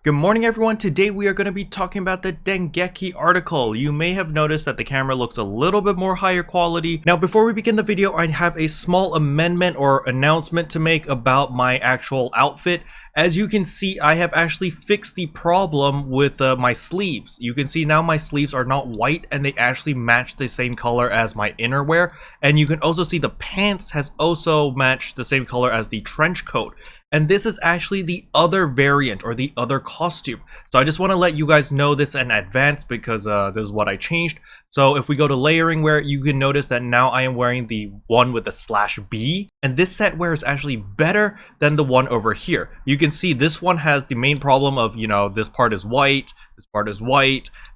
Good morning everyone, today we are going to be talking about the Dengeki article. You may have noticed that the camera looks a little bit more higher quality. Now before we begin the video, I have a small amendment or announcement to make about my actual outfit. As you can see, I have actually fixed the problem with my sleeves. You can see now my sleeves are not white and they actually match the same color as my innerwear. And you can also see the pants has also matched the same color as the trench coat. And this is actually the other variant or the other costume. So I just want to let you guys know this in advance because this is what I changed. So if we go to layering wear, you can notice that now I am wearing the one with the /B. And this set wear is actually better than the one over here. You can see this one has the main problem of, you know, this part is white,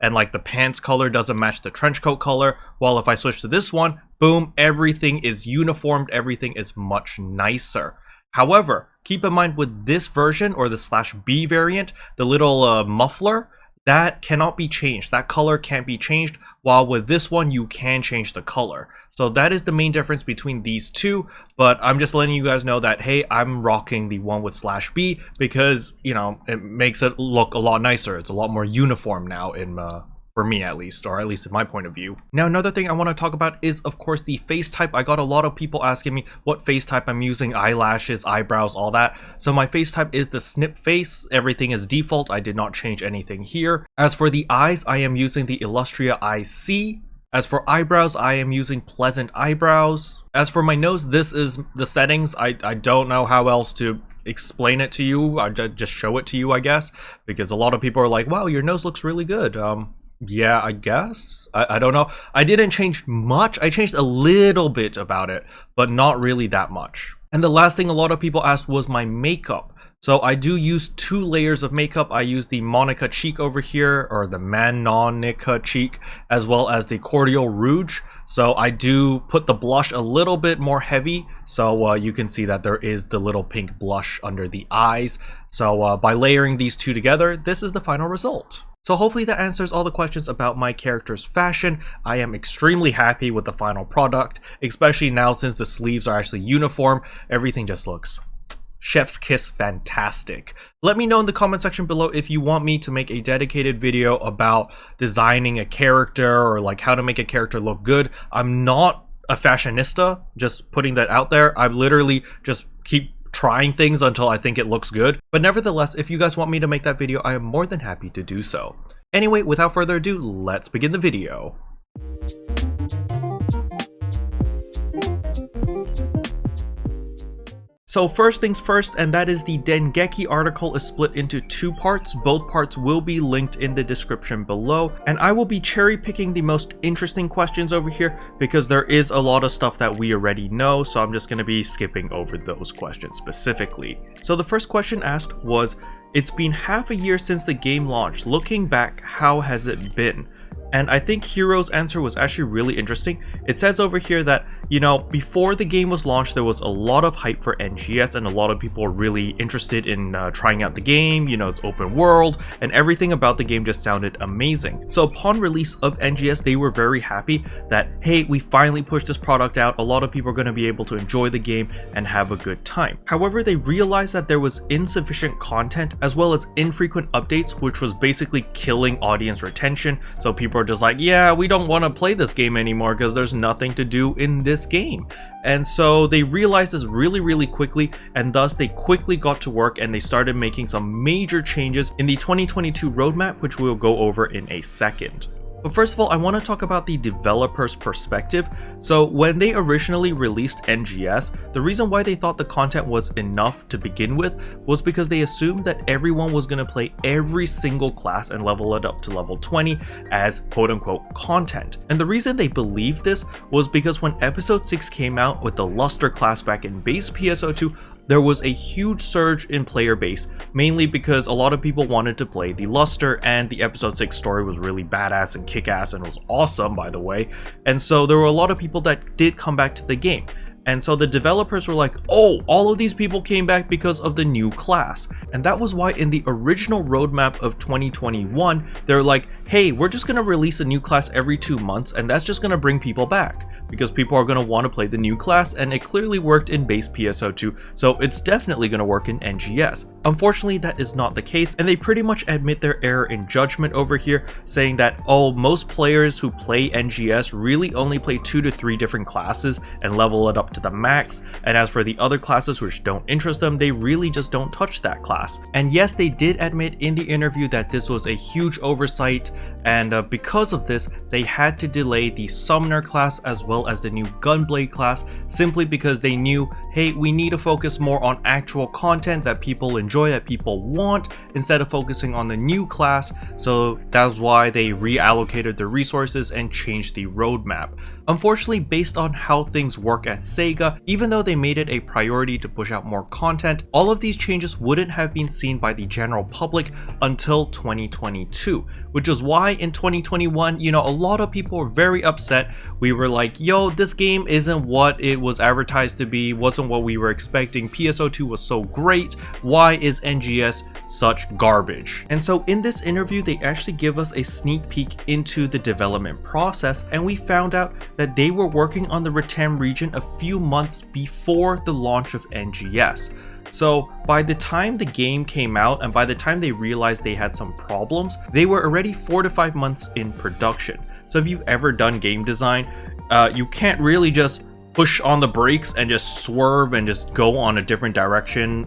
and like the pants color doesn't match the trench coat color. While if I switch to this one, boom, everything is uniformed, everything is much nicer. However, keep in mind with this version or the /B variant, the little muffler, that cannot be changed. That color can't be changed, while with this one you can change the color. So that is the main difference between these two, but I'm just letting you guys know that, hey, I'm rocking the one with /B because, you know, it makes it look a lot nicer. It's a lot more uniform now in for me at least, or at least in my point of view. Now another thing I want to talk about is of course the face type. I got a lot of people asking me what face type I'm using, eyelashes, eyebrows, all that. So my face type is the snip face. Everything is default. I did not change anything here. As for the eyes, I am using the Illustria IC. As for eyebrows, I am using Pleasant Eyebrows. As for my nose, this is the settings. I don't know how else to explain it to you. I just show it to you, I guess, because a lot of people are like, wow, your nose looks really good. Yeah, I guess. I don't know. I didn't change much. I changed a little bit about it, but not really that much. And the last thing a lot of people asked was my makeup. So I do use 2 layers of makeup. I use the Monica cheek over here, or the Manonica cheek, as well as the Cordial Rouge. So I do put the blush a little bit more heavy, so you can see that there is the little pink blush under the eyes. So by layering these two together, this is the final result. So hopefully that answers all the questions about my character's fashion. I am extremely happy with the final product, especially now since the sleeves are actually uniform. Everything just looks chef's kiss fantastic. Let me know in the comment section below if you want me to make a dedicated video about designing a character or like how to make a character look good. I'm not a fashionista, just putting that out there. I literally just keep trying things until I think it looks good. But nevertheless, if you guys want me to make that video, I am more than happy to do so. Anyway, without further ado, let's begin the video. So first things first, and that is the Dengeki article is split into 2 parts. Both parts will be linked in the description below, and I will be cherry picking the most interesting questions over here because there is a lot of stuff that we already know, so I'm just going to be skipping over those questions specifically. So the first question asked was, it's been half a year since the game launched. Looking back, how has it been? And I think Hiro's answer was actually really interesting. It says over here that, you know, before the game was launched, there was a lot of hype for NGS and a lot of people were really interested in trying out the game. You know, it's open world and everything about the game just sounded amazing. So upon release of NGS, they were very happy that, hey, we finally pushed this product out. A lot of people are going to be able to enjoy the game and have a good time. However, they realized that there was insufficient content as well as infrequent updates, which was basically killing audience retention. So people are just like, yeah, we don't want to play this game anymore because there's nothing to do in this game. And so they realized this really quickly, and thus they quickly got to work and they started making some major changes in the 2022 roadmap, which we'll go over in a second. But first of all, I want to talk about the developer's perspective. So when they originally released NGS, the reason why they thought the content was enough to begin with was because they assumed that everyone was going to play every single class and level it up to level 20 as quote-unquote content. And the reason they believed this was because when episode 6 came out with the Luster class back in base PSO2, there was a huge surge in player base, mainly because a lot of people wanted to play the Luster, and the episode 6 story was really badass and kick-ass and was awesome, by the way. And so there were a lot of people that did come back to the game. And so the developers were like, oh, all of these people came back because of the new class. And that was why in the original roadmap of 2021, they're like, hey, we're just going to release a new class every 2 months and that's just going to bring people back because people are going to want to play the new class, and it clearly worked in base PSO2, so it's definitely going to work in NGS. Unfortunately, that is not the case, and they pretty much admit their error in judgment over here, saying that, oh, most players who play NGS really only play 2 to 3 different classes and level it up to the max, and as for the other classes which don't interest them, they really just don't touch that class. And yes, they did admit in the interview that this was a huge oversight, and because of this, they had to delay the Summoner class as well as the new Gunblade class, simply because they knew, hey, we need to focus more on actual content that people enjoy, that people want, instead of focusing on the new class. So that's why they reallocated the resources and changed the roadmap. Unfortunately, based on how things work at Sega, even though they made it a priority to push out more content, all of these changes wouldn't have been seen by the general public until 2022, which is why in 2021, a lot of people were very upset. We were like, yo, this game isn't what it was advertised to be, wasn't what we were expecting. PSO2 was so great. Why is NGS such garbage? And so in this interview, they actually give us a sneak peek into the development process, and we found out that they were working on the Retem region a few months before the launch of NGS. So by the time the game came out and by the time they realized they had some problems, they were already 4 to 5 months in production. So if you've ever done game design, you can't really just push on the brakes and just swerve and just go on a different direction,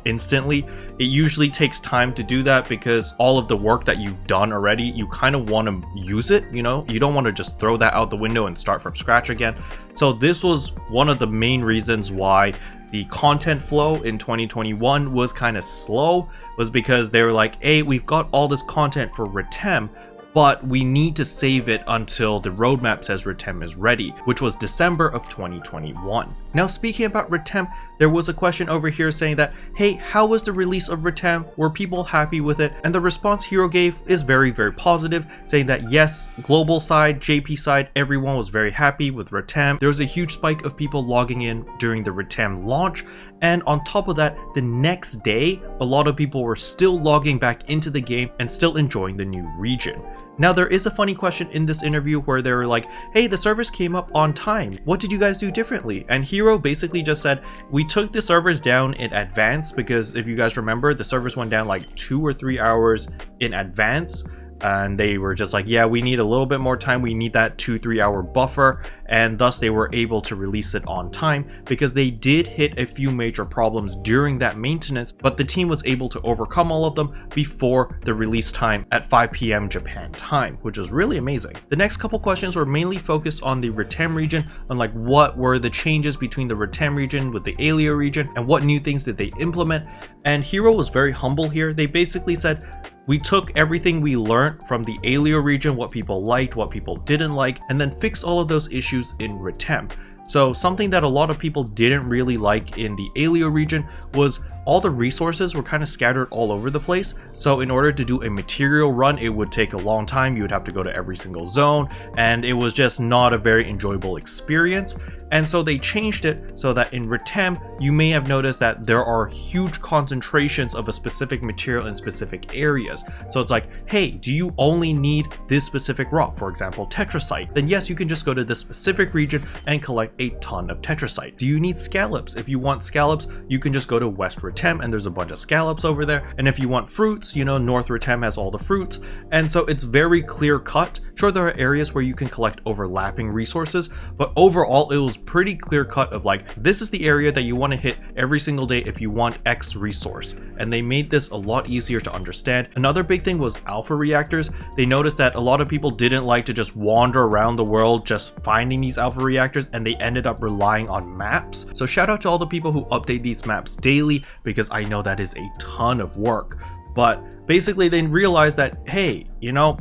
instantly. It usually takes time to do that because all of the work that you've done already, you kind of want to use it, you don't want to just throw that out the window and start from scratch again. So this was one of the main reasons why the content flow in 2021 was kind of slow, was because they were like, hey, we've got all this content for Retem, but we need to save it until the roadmap says Retem is ready, which was December of 2021. Now, speaking about Retem, there was a question over here saying that, hey, how was the release of Retem? Were people happy with it? And the response Hiro gave is very, very positive, saying that yes, global side, JP side, everyone was very happy with Retem. There was a huge spike of people logging in during the Retem launch, and on top of that, the next day, a lot of people were still logging back into the game and still enjoying the new region. Now, there is a funny question in this interview where they were like, hey, the servers came up on time. What did you guys do differently? And Hiro basically just said, we took the servers down in advance because if you guys remember, the servers went down like 2 or 3 hours in advance. And they were just like, yeah, we need a little bit more time. We need that 2-3 hour buffer. And thus they were able to release it on time because they did hit a few major problems during that maintenance, but the team was able to overcome all of them before the release time at 5 p.m. Japan time, which is really amazing. The next couple questions were mainly focused on the Retem region, on like what were the changes between the Retem region with the Aelio region and what new things did they implement. And Hiro was very humble here. They basically said, we took everything we learned from the Aelio region, what people liked, what people didn't like, and then fixed all of those issues in Retem. So something that a lot of people didn't really like in the Aelio region was all the resources were kind of scattered all over the place. So in order to do a material run, it would take a long time. You would have to go to every single zone, and it was just not a very enjoyable experience. And so they changed it so that in Retem, you may have noticed that there are huge concentrations of a specific material in specific areas. So it's like, hey, do you only need this specific rock, for example, tetrasite? Then yes, you can just go to this specific region and collect a ton of tetrasite. Do you need scallops? If you want scallops, you can just go to West Retem and there's a bunch of scallops over there. And if you want fruits, North Retem has all the fruits. And so it's very clear cut. Sure, there are areas where you can collect overlapping resources, but overall it was pretty clear cut of like, this is the area that you want to hit every single day if you want X resource. And they made this a lot easier to understand. Another big thing was alpha reactors. They noticed that a lot of people didn't like to just wander around the world just finding these alpha reactors, and they ended up relying on maps. So shout out to all the people who update these maps daily, because I know that is a ton of work. But basically they realized that, hey,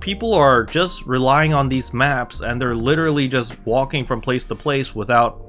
people are just relying on these maps and they're literally just walking from place to place without,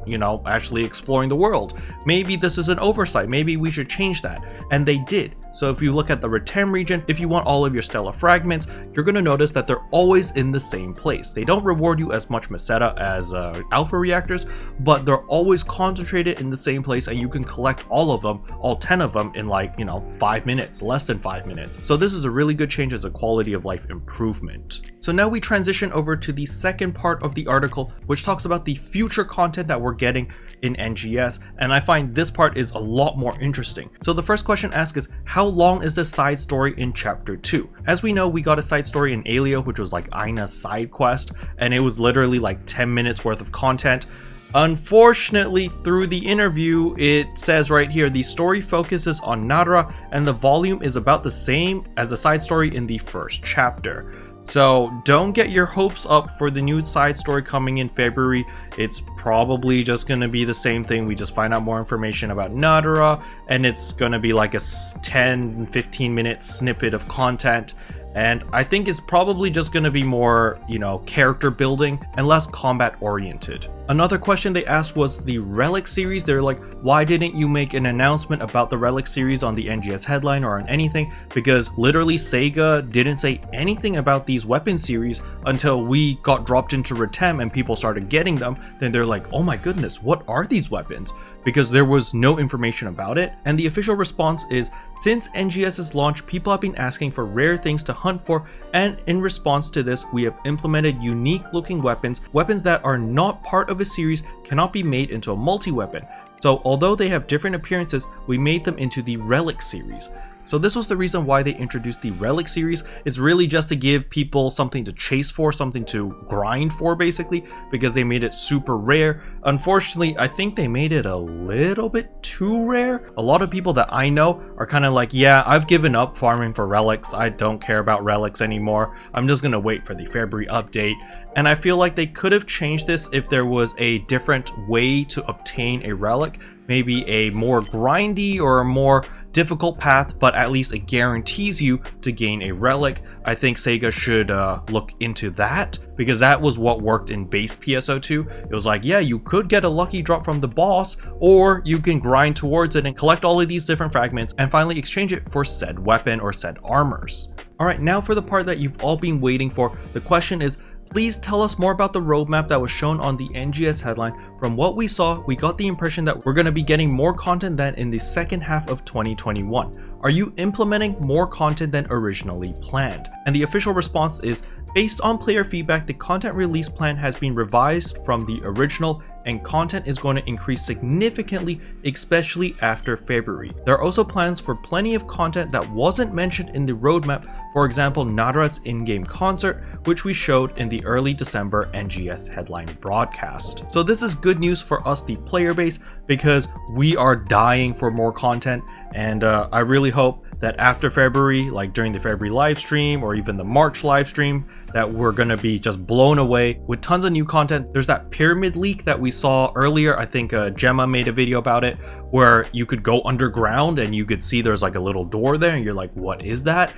actually exploring the world. Maybe this is an oversight. Maybe we should change that. And they did. So if you look at the Retem region, if you want all of your stellar fragments, you're going to notice that they're always in the same place. They don't reward you as much Meseta as alpha reactors, but they're always concentrated in the same place, and you can collect all of them, all 10 of them, in like, 5 minutes, less than 5 minutes. So this is a really good change as a quality of life improvement. So now we transition over to the second part of the article, which talks about the future content that we're getting in NGS, and I find this part is a lot more interesting. So the first question asked is, how long is the side story in chapter 2? As we know, we got a side story in Aelio, which was like Aina's side quest, and it was literally like 10 minutes worth of content. Unfortunately, through the interview, it says right here, the story focuses on Nadereh, and the volume is about the same as the side story in the first chapter. So don't get your hopes up for the new side story coming in February. It's probably just going to be the same thing. We just find out more information about Nadereh, and it's going to be like a 10-15 minute snippet of content. And I think it's probably just going to be more, character building and less combat oriented. Another question they asked was the Relik series. They're like, why didn't you make an announcement about the Relik series on the NGS headline or on anything? Because literally Sega didn't say anything about these weapon series until we got dropped into Retem and people started getting them. Then they're like, oh my goodness, what are these weapons? Because there was no information about it. And the official response is, since NGS's launch, people have been asking for rare things to hunt for, and in response to this, we have implemented unique looking weapons. Weapons that are not part of a series cannot be made into a multi-weapon. So although they have different appearances, we made them into the Relik series. So this was the reason why they introduced the Relik series. It's really just to give people something to chase for, something to grind for basically, because they made it super rare. Unfortunately, I think they made it a little bit too rare. A lot of people that I know are kind of like, yeah, I've given up farming for relics. I don't care about relics anymore. I'm just gonna wait for the February update. And I feel like they could have changed this if there was a different way to obtain a relic. Maybe a more grindy or a more difficult path, but at least it guarantees you to gain a relic. I think Sega should look into that, because that was what worked in base PSO2. It was like, yeah, you could get a lucky drop from the boss, or you can grind towards it and collect all of these different fragments and finally exchange it for said weapon or said armors. Alright, now for the part that you've all been waiting for. The question is, please tell us more about the roadmap that was shown on the NGS headline. From what we saw, we got the impression that we're going to be getting more content than in the second half of 2021. Are you implementing more content than originally planned? And the official response is, based on player feedback, the content release plan has been revised from the original, and content is going to increase significantly, especially after February. There are also plans for plenty of content that wasn't mentioned in the roadmap, for example Nadereh's in-game concert, which we showed in the early December NGS headline broadcast. So this is good news for us, the player base, because we are dying for more content, and I really hope that after February, like during the February live stream or even the March live stream, that we're gonna be just blown away with tons of new content. There's that pyramid leak that we saw earlier. I think Gemma made a video about it, where you could go underground and you could see there's like a little door there and you're like, what is that?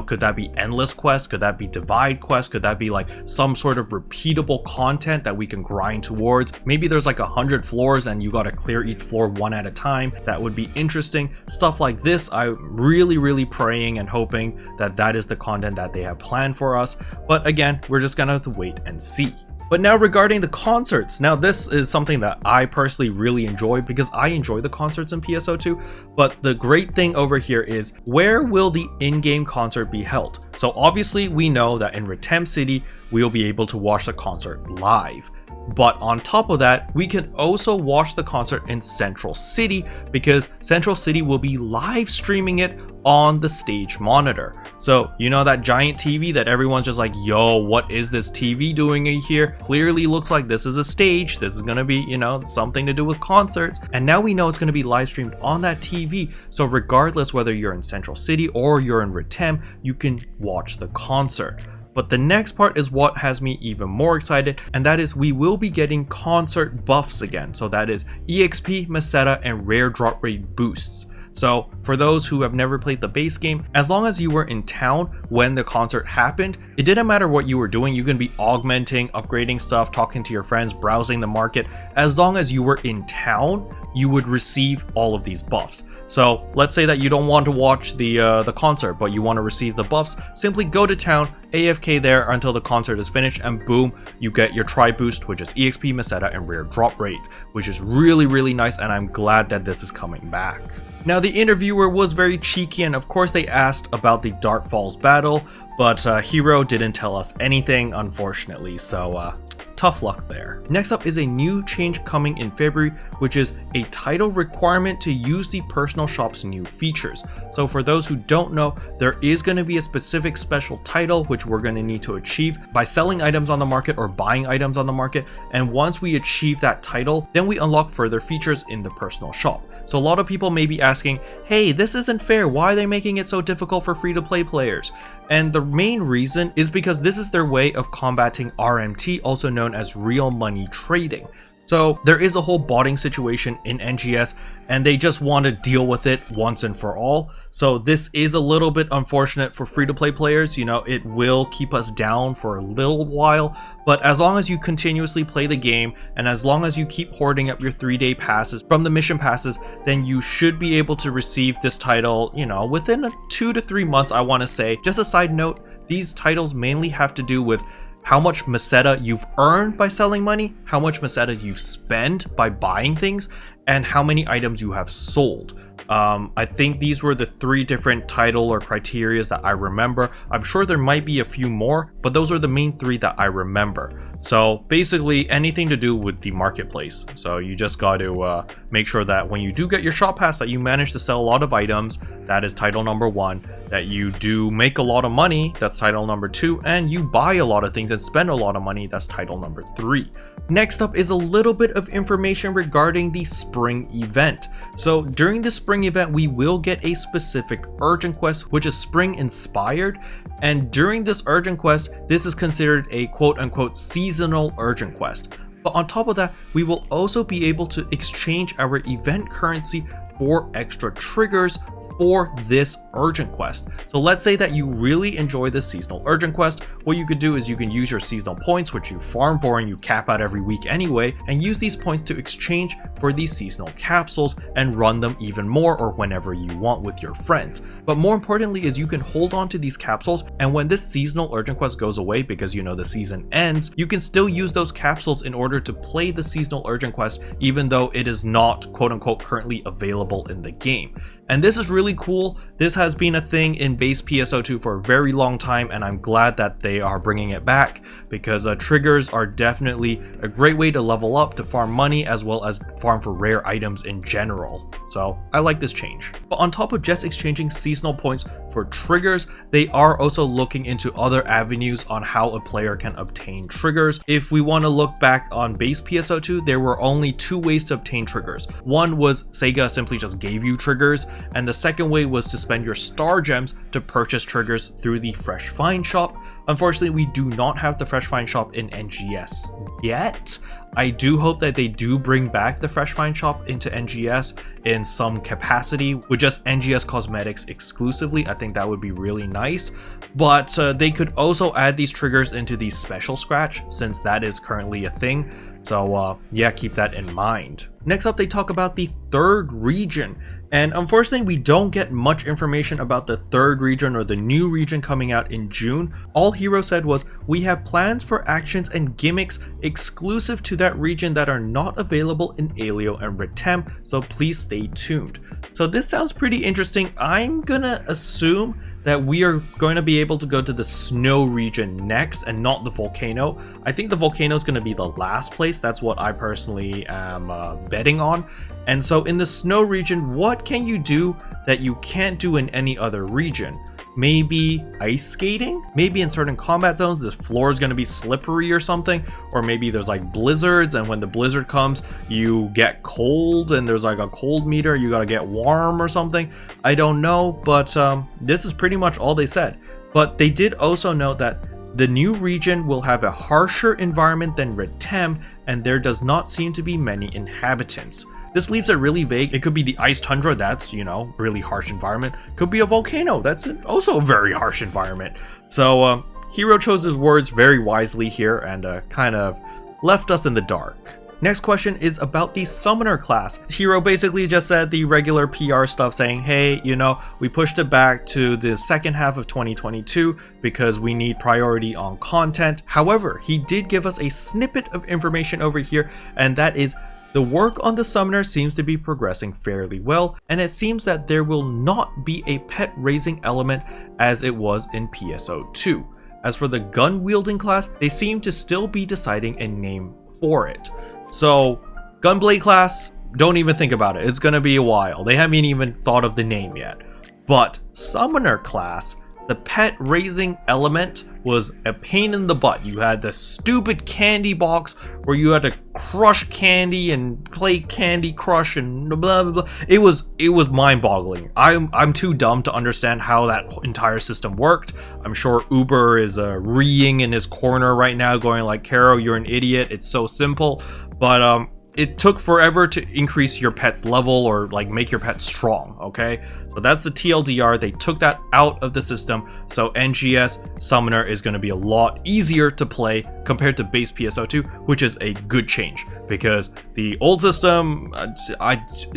Could that be endless quest? Could that be divide quest? Could that be like some sort of repeatable content that we can grind towards? Maybe there's like 100 floors and you gotta clear each floor one at a time. That would be interesting. Stuff like this, I'm really praying and hoping that that is the content that they have planned for us. But again, we're just gonna have to wait and see. But now regarding the concerts, now this is something that I personally really enjoy, because I enjoy the concerts in PSO2, but the great thing over here is, where will the in-game concert be held? So obviously we know that in Retem City, we'll be able to watch the concert live. But on top of that, we can also watch the concert in Central City, because Central City will be live streaming it on the stage monitor. So that giant TV that everyone's just like, yo, what is this TV doing in here? Clearly looks like this is a stage. This is gonna be, something to do with concerts. And now we know it's gonna be live streamed on that TV. So regardless whether you're in Central City or you're in Retem, you can watch the concert. But the next part is what has me even more excited, and that is we will be getting concert buffs again. So that is EXP, Meseta, and rare drop rate boosts. So for those who have never played the base game, as long as you were in town when the concert happened, it didn't matter what you were doing. You can be augmenting, upgrading stuff, talking to your friends, browsing the market. As long as you were in town, you would receive all of these buffs. So let's say that you don't want to watch the concert, but you want to receive the buffs. Simply go to town, AFK there until the concert is finished, and boom, you get your tri boost, which is EXP, Meseta, and rare drop rate, which is really nice, and I'm glad that this is coming back. Now, the interviewer was very cheeky, and of course they asked about the Dark Falls battle, but Hiro didn't tell us anything, unfortunately, so tough luck there. Next up is a new change coming in February, which is a title requirement to use the personal shop's new features. So for those who don't know, there is going to be a specific special title which we're going to need to achieve by selling items on the market or buying items on the market, and once we achieve that title, then we unlock further features in the personal shop. So a lot of people may be asking, hey, this isn't fair, why are they making it so difficult for free-to-play players? And the main reason is because this is their way of combating RMT, also known as real money trading. So there is a whole botting situation in NGS, and they just want to deal with it once and for all. So this is a little bit unfortunate for free-to-play players. You know, it will keep us down for a little while, but as long as you continuously play the game, and as long as you keep hoarding up your 3-day passes from the mission passes, then you should be able to receive this title, you know, within 2 to 3 months, I want to say. Just a side note, these titles mainly have to do with how much Meseta you've earned by selling money, how much Meseta you've spent by buying things, and how many items you have sold. I think these were the 3 different title or criterias that I remember. I'm sure there might be a few more, but those are the main 3 that I remember. So basically anything to do with the marketplace. So you just got to make sure that when you do get your shop pass that you manage to sell a lot of items. That is title number 1. That you do make a lot of money, that's title number 2, and you buy a lot of things and spend a lot of money, that's title number 3. Next up is a little bit of information regarding the spring event. So during the spring event, we will get a specific urgent quest, which is spring inspired. And during this urgent quest, this is considered a quote-unquote seasonal urgent quest. But on top of that, we will also be able to exchange our event currency for extra triggers for this urgent quest. So let's say that you really enjoy this seasonal urgent quest. What you could do is you can use your seasonal points, which you farm for and you cap out every week anyway, and use these points to exchange for these seasonal capsules and run them even more or whenever you want with your friends. But more importantly is you can hold on to these capsules, and when this seasonal urgent quest goes away, because you know the season ends, you can still use those capsules in order to play the seasonal urgent quest even though it is not quote-unquote currently available in the game. And this is really cool. This has been a thing in base PSO2 for a very long time, and I'm glad that they are bringing it back because triggers are definitely a great way to level up, to farm money, as well as farm for rare items in general. So I like this change. But on top of just exchanging seasonal points for triggers, they are also looking into other avenues on how a player can obtain triggers. If we want to look back on base PSO2, there were only 2 ways to obtain triggers. One was Sega simply just gave you triggers, and the second way was to spend your star gems to purchase triggers through the Fresh Find shop. Unfortunately, we do not have the Fresh Find shop in NGS yet. I do hope that they do bring back the Fresh Find shop into NGS in some capacity with just NGS cosmetics exclusively. I think that would be really nice. But they could also add these triggers into the special scratch, since that is currently a thing. So yeah, keep that in mind. Next up, they talk about the 3rd region. And unfortunately, we don't get much information about the 3rd region or the new region coming out in June. All Hiro said was, we have plans for actions and gimmicks exclusive to that region that are not available in Aelio and Retem, so please stay tuned. So this sounds pretty interesting. I'm gonna assume that we are going to be able to go to the snow region next and not the volcano. I think the volcano is going to be the last place. That's what I personally am betting on. And so in the snow region, what can you do that you can't do in any other region? Maybe ice skating? Maybe in certain combat zones, the floor is going to be slippery or something. Or maybe there's like blizzards, and when the blizzard comes, you get cold and there's like a cold meter, you got to get warm or something. I don't know, but this is pretty much all they said. But they did also note that the new region will have a harsher environment than Retem, and there does not seem to be many inhabitants. This leaves it really vague. It could be the ice tundra, that's, you know, really harsh environment. Could be a volcano, that's also a very harsh environment. So Hiro chose his words very wisely here and kind of left us in the dark. Next question is about the Summoner class. Hiro basically just said the regular PR stuff saying, hey, you know, we pushed it back to the second half of 2022 because we need priority on content. However, he did give us a snippet of information over here, and that is the work on the Summoner seems to be progressing fairly well, and it seems that there will not be a pet raising element as it was in PSO2. As for the gun wielding class, they seem to still be deciding a name for it. So, Gunblade class, don't even think about it. It's gonna be a while. They haven't even thought of the name yet. But Summoner class, the pet raising element was a pain in the butt. You had the stupid candy box where you had to crush candy and play Candy Crush and blah blah blah. It was mind-boggling. I'm too dumb to understand how that entire system worked. I'm sure Uber is reeing in his corner right now, going like, "Caro, you're an idiot. It's so simple." But it took forever to increase your pet's level or like make your pet strong, okay? So that's the TLDR. They took that out of the system. So NGS Summoner is going to be a lot easier to play compared to base PSO2, which is a good change because the old system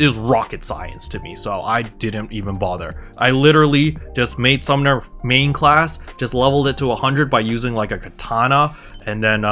is rocket science to me. So I didn't even bother. I literally just made Summoner main class, just leveled it to 100 by using like a katana. And then,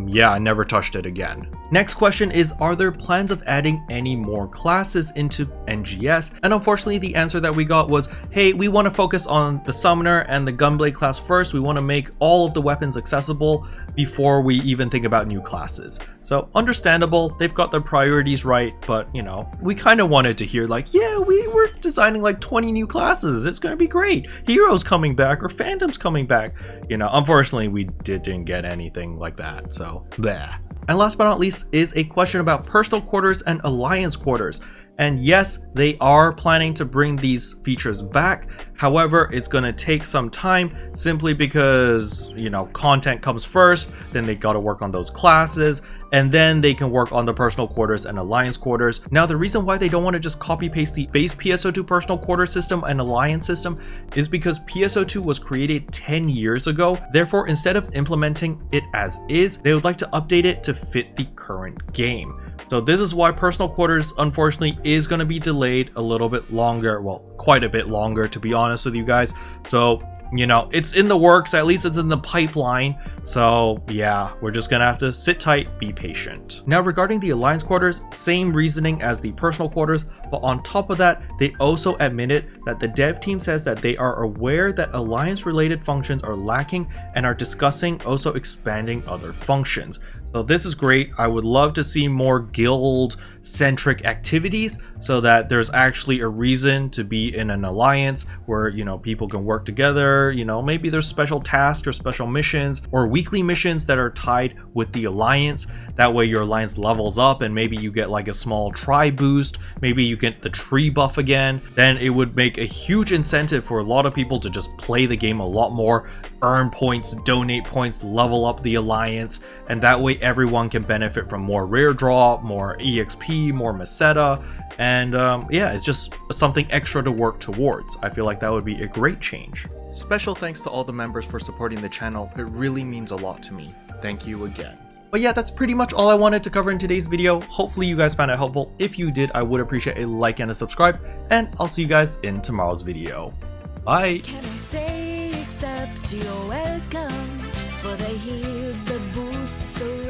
yeah, I never touched it again. Next question is, are there plans of adding any more classes into NGS? And unfortunately, the answer that we got was, hey, we want to focus on the Summoner and the Gunblade class first. We want to make all of the weapons accessible before we even think about new classes. So understandable, they've got their priorities right, but you know, we kind of wanted to hear like, yeah, we were designing like 20 new classes. It's going to be great. Hiro's coming back or Phantom's coming back. You know, unfortunately, we didn't get anything like that, so bleh. And last but not least is a question about personal quarters and alliance quarters. And yes, they are planning to bring these features back. However, it's going to take some time simply because, you know, content comes first, then they got to work on those classes, and then they can work on the personal quarters and alliance quarters. Now, the reason why they don't want to just copy paste the base PSO2 personal quarter system and alliance system is because PSO2 was created 10 years ago. Therefore, instead of implementing it as is, they would like to update it to fit the current game. So this is why personal quarters, unfortunately, is going to be delayed a little bit longer. Well, quite a bit longer, to be honest with you guys. So, you know, it's in the works, at least it's in the pipeline. So yeah, we're just gonna have to sit tight, be patient. Now regarding the alliance quarters, same reasoning as the personal quarters, but on top of that, they also admitted that the dev team says that they are aware that alliance related functions are lacking and are discussing also expanding other functions. So this is great. I would love to see more guild centric activities so that there's actually a reason to be in an alliance where, you know, people can work together. You know, maybe there's special tasks or special missions or weekly missions that are tied with the alliance. That way your alliance levels up and maybe you get like a small tri boost. Maybe you get the tree buff again. Then it would make a huge incentive for a lot of people to just play the game a lot more, earn points, donate points, level up the alliance. And that way everyone can benefit from more rare draw, more EXP, more Meseta, and yeah, it's just something extra to work towards. I feel like that would be a great change. Special thanks to all the members for supporting the channel. It really means a lot to me. Thank you again. But yeah, that's pretty much all I wanted to cover in today's video. Hopefully you guys found it helpful. If you did, I would appreciate a like and a subscribe, and I'll see you guys in tomorrow's video. Bye! Can I say except you're welcome for the heals, the boosts, the